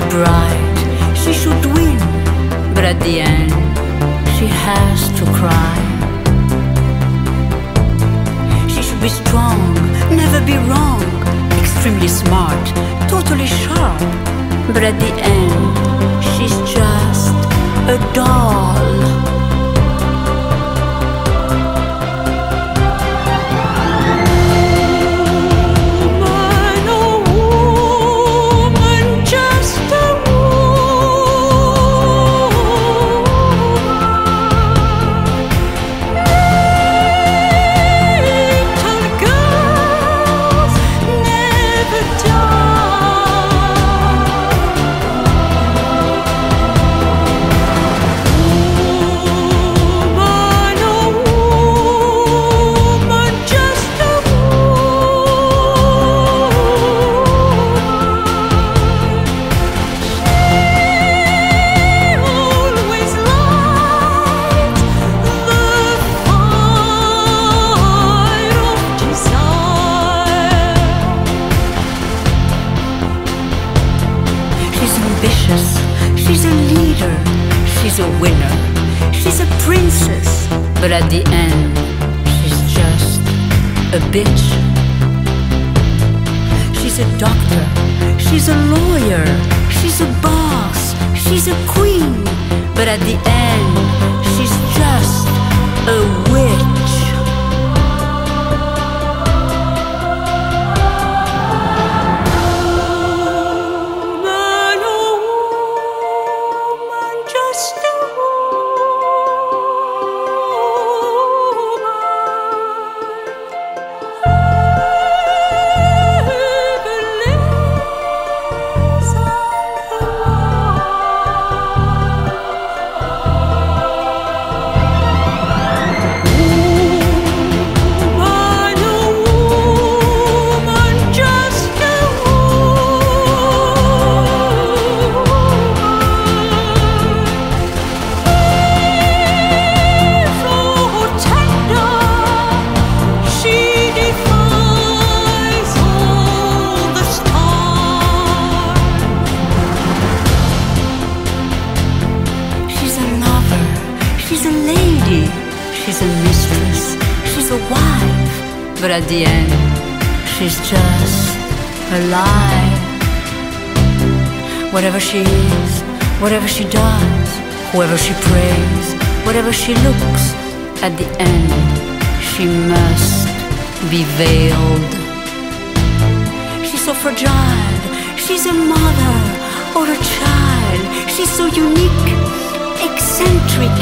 bright, she should win, but at the end, she has to cry. She should be strong, never be wrong, extremely smart, totally sharp, but at the end, she's just a doll. She's a leader, she's a winner, she's a princess, but at the end, she's just a bitch. She's a doctor, she's a lawyer, she's a boss, she's a queen, but at the end, she's just a witch. She's a lady, she's a mistress, she's a wife, but at the end, she's just alive. Whatever she is, whatever she does, whoever she prays, whatever she looks, at the end, she must be veiled. She's so fragile, she's a mother or a child, she's so unique, eccentric,